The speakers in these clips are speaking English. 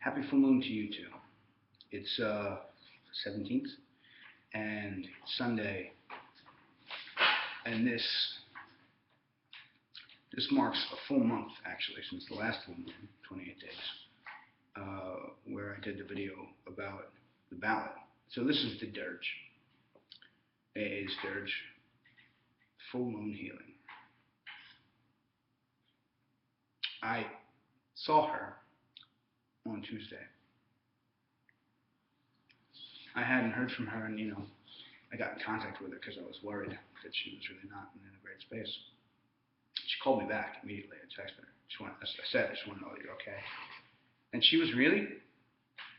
Happy full moon to you too. It's 17th and Sunday, and this marks a full month actually since the last full moon, 28 days, where I did the video about the ballad. So this is the Dirge, AA's Dirge, full moon healing. I saw her on Tuesday. I hadn't heard from her, and I got in contact with her because I was worried that she was really not in a great space. She called me back immediately. I texted her. I said, I just want to know that you're okay. And she was really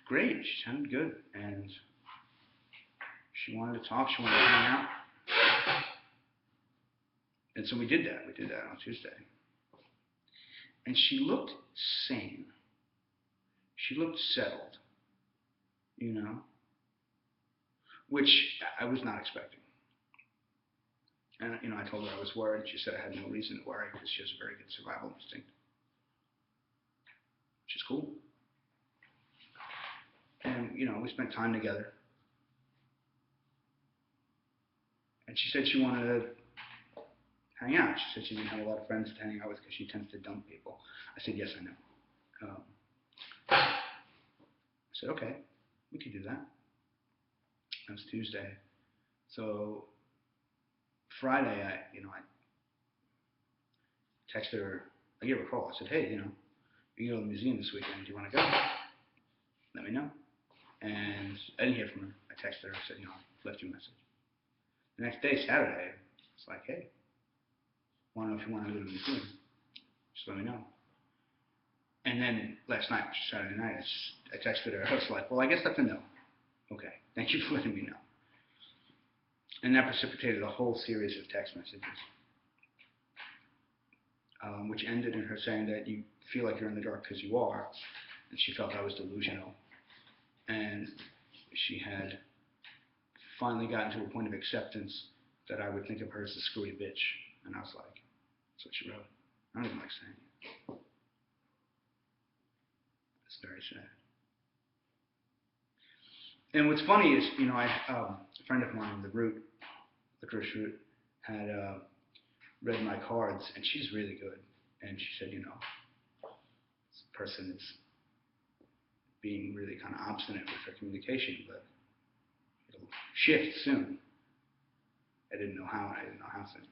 great. She sounded good, and she wanted to talk. She wanted to hang out. And so we did that. We did that on Tuesday. And she looked sane. She looked settled, which I was not expecting. And, I told her I was worried. She said I had no reason to worry because she has a very good survival instinct, which is cool. And, we spent time together. And she said she wanted to hang out. She said she didn't have a lot of friends to hang out with because she tends to dump people. I said, yes, I know. I said, okay, we could do that. That was Tuesday. So Friday, I texted her. I gave her a call. I said, hey, you go to the museum this weekend. Do you want to go? Let me know. And I didn't hear from her. I texted her. I said, I left you a message. The next day, Saturday, it's like, hey, want to know if you want to go to the museum. Just let me know. And then last night, which is Saturday night, I texted her. I was like, well, I guess that's a no. Okay, thank you for letting me know. And that precipitated a whole series of text messages, which ended in her saying that you feel like you're in the dark because you are, and she felt I was delusional. And she had finally gotten to a point of acceptance that I would think of her as a screwy bitch. And I was like, that's what she wrote. I don't even like saying it. It's very sad. And what's funny is, a friend of mine, the Chris Root, had read my cards, and she's really good. And she said, this person is being really kind of obstinate with her communication, but it'll shift soon. I didn't know how, and I didn't know how soon.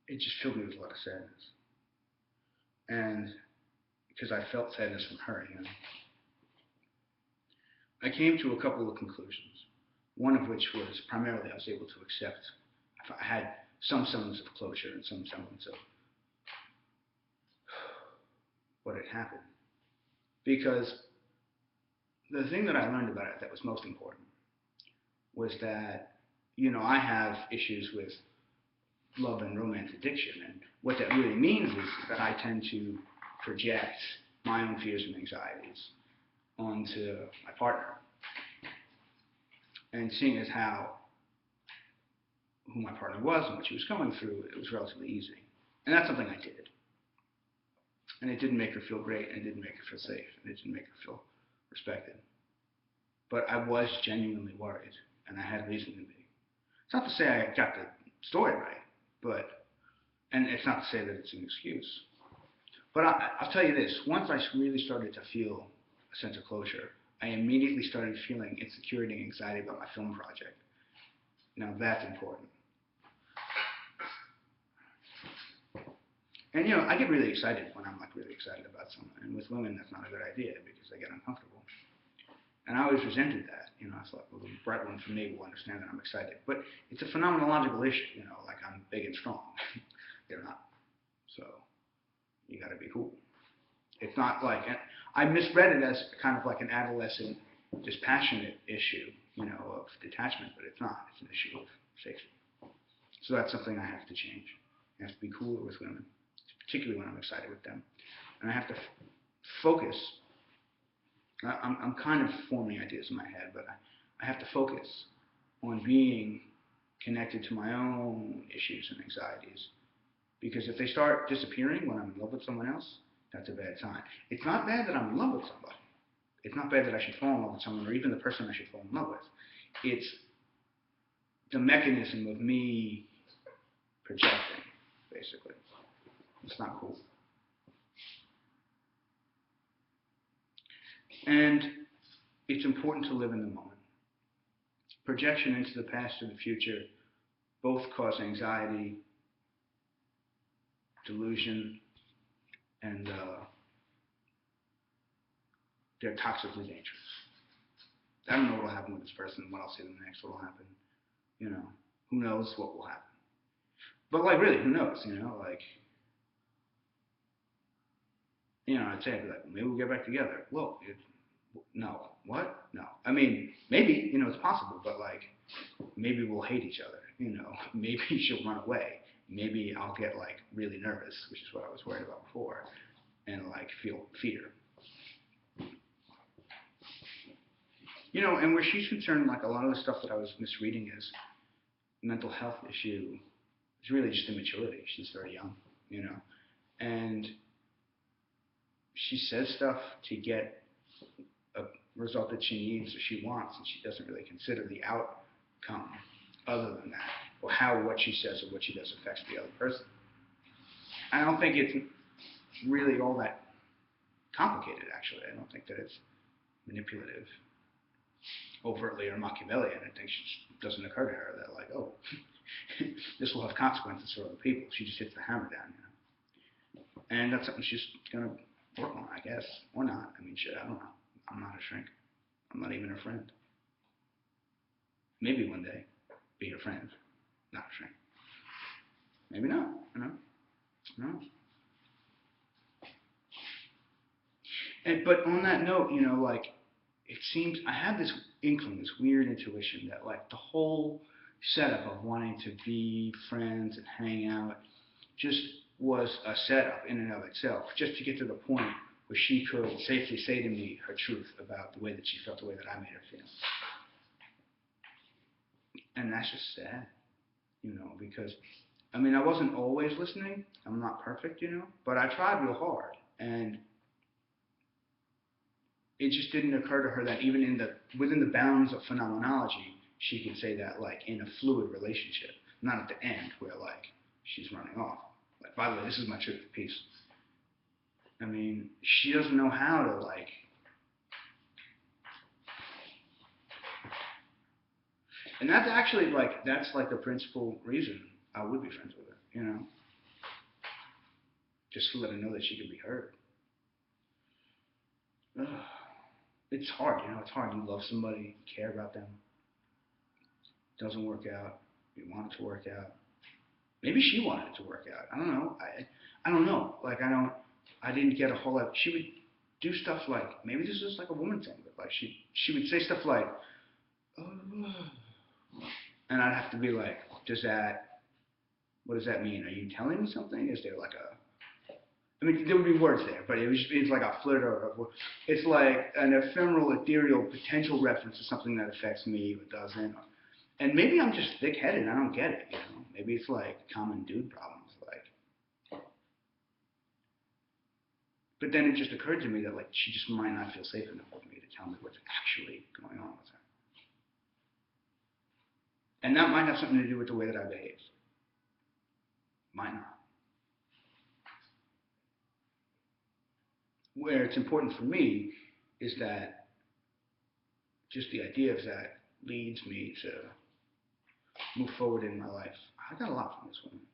It just filled me with a lot of sadness. And because I felt sadness from her, I came to a couple of conclusions. One of which was primarily I was able to accept. I had some semblance of closure and some semblance of what had happened. Because the thing that I learned about it that was most important was that, I have issues with love and romance addiction, and what that really means is that I tend to project my own fears and anxieties onto my partner. And seeing as who my partner was and what she was going through, it was relatively easy. And that's something I did. And it didn't make her feel great, and it didn't make her feel safe, and it didn't make her feel respected. But I was genuinely worried, and I had reason to be. It's not to say I got the story right, and it's not to say that it's an excuse. But I'll tell you this, once I really started to feel a sense of closure, I immediately started feeling insecurity and anxiety about my film project. Now that's important. And I get really excited when I'm really excited about something. And with women, that's not a good idea because they get uncomfortable. And I always resented that. I thought, well, the bright one for me will understand that I'm excited. But it's a phenomenological issue, like I'm big and strong. They're not. So you got to be cool. It's not like, I misread it as kind of like an adolescent, dispassionate issue, of detachment, but it's not. It's an issue of safety. So that's something I have to change. I have to be cooler with women, particularly when I'm excited with them. And I have to focus. I'm kind of forming ideas in my head, but I have to focus on being connected to my own issues and anxieties Because if they start disappearing when I'm in love with someone else, that's a bad sign. It's not bad that I'm in love with somebody. It's not bad that I should fall in love with someone or even the person I should fall in love with. It's the mechanism of me projecting, basically. It's not cool. And it's important to live in the moment. Projection into the past or the future both cause anxiety, delusion, and they're toxically dangerous. I don't know what will happen with this person, what I'll see them next, what will happen. You know, who knows what will happen. But, like, really, who knows, you know? Like, you know, I'd say, I'd be like, maybe we'll get back together. Well, no. What? No. I mean, maybe, you know, it's possible, but, like, maybe we'll hate each other, you know? Maybe she'll run away. Maybe I'll get, like, really nervous, which is what I was worried about before, and, like, feel fear. You know, and where she's concerned, like, a lot of the stuff that I was misreading is mental health issue. It's really just immaturity. She's very young, you know? And she says stuff to get a result that she needs or she wants, and she doesn't really consider the outcome other than that, or how what she says or what she does affects the other person. I don't think it's really all that complicated, actually. I don't think that it's manipulative, overtly or Machiavellian. I think it doesn't occur to her that, like, oh, this will have consequences for other people. She just hits the hammer down, you know. And that's something she's going to work on, I guess, or not. I mean, shit, I don't know. I'm not a shrink. I'm not even her friend. Maybe one day, be her friend, not a shrink. Maybe not, you know. No. But on that note, you know, like, it seems, I had this inkling, this weird intuition that, like, the whole setup of wanting to be friends and hang out just was a setup in and of itself, just to get to the point where she could safely say to me her truth about the way that she felt, the way that I made her feel. And that's just sad, you know, because, I mean, I wasn't always listening. I'm not perfect, you know, but I tried real hard. And it just didn't occur to her that even within the bounds of phenomenology, she could say that, like, in a fluid relationship, not at the end where, like, she's running off. Like, by the way, this is my truth of peace. I mean, she doesn't know how to, like, and that's actually, like, that's, like, the principal reason I would be friends with her, you know? Just to let her know that she could be heard. Ugh. It's hard, you know, it's hard. You love somebody, you care about them. It doesn't work out. You want it to work out. Maybe she wanted it to work out. I don't know. I don't know. Like, I didn't get a whole lot. She would do stuff like, maybe this is like a woman thing, but, like, she would say stuff like, oh, and I'd have to be like, what does that mean? Are you telling me something? Is there like I mean, there would be words there, but it's like a flirt or it's like an ephemeral, ethereal, potential reference to something that affects me or doesn't. And maybe I'm just thick-headed and I don't get it, you know? Maybe it's like common dude problems, like. But then it just occurred to me that, like, she just might not feel safe enough with me to tell me what's actually going on with her. And that might have something to do with the way that I behave. Might not. Where it's important for me is that just the idea of that leads me to move forward in my life. I got a lot from this woman.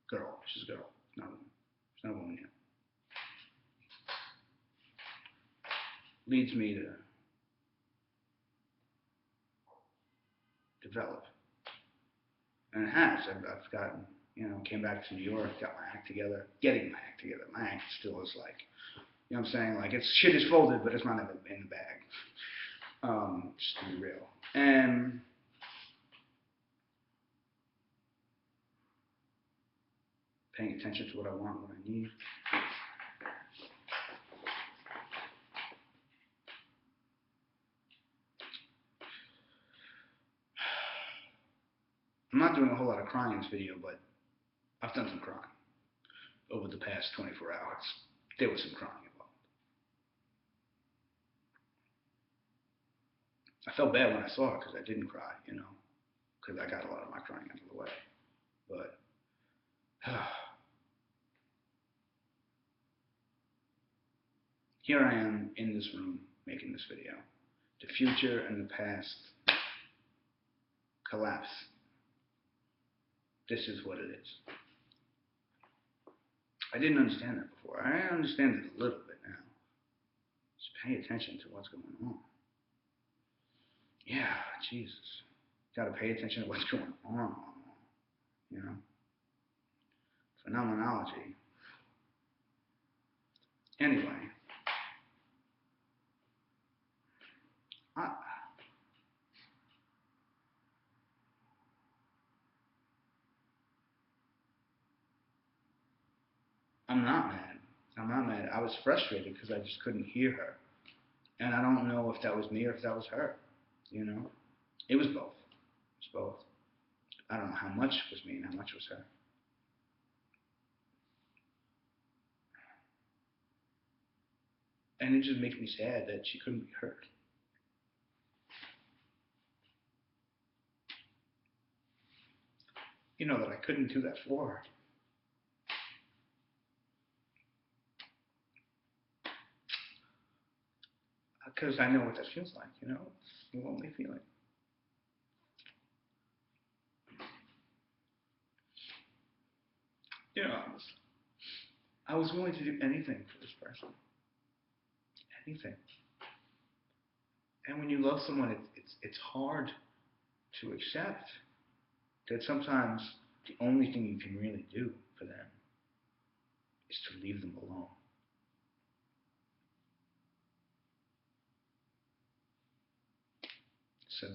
Girl. She's a girl. Not a woman. She's not a woman yet. Leads me to develop. And it has. I've gotten, you know, came back to New York, got my act together, getting my act together. My act still is like, you know what I'm saying? Like, it's shit is folded, but it's not in the bag. Just to be real. And paying attention to what I want, what I need. I'm not doing a whole lot of crying in this video, but I've done some crying. over the past 24 hours. There was some crying involved. I felt bad when I saw her because I didn't cry, because I got a lot of my crying out of the way. But here I am in this room making this video. The future and the past collapse. This is what it is. I didn't understand that before. I understand it a little bit now. Just pay attention to what's going on. Yeah, Jesus. Got to pay attention to what's going on. Phenomenology. Anyway. I'm not mad. I'm not mad. I was frustrated because I just couldn't hear her. And I don't know if that was me or if that was her. It was both. It was both. I don't know how much was me and how much was her. And it just makes me sad that she couldn't be heard. That I couldn't do that for her. Because I know what that feels like, It's a lonely feeling. I was willing to do anything for this person. Anything. And when you love someone, it's hard to accept that sometimes the only thing you can really do for them is to leave them alone. So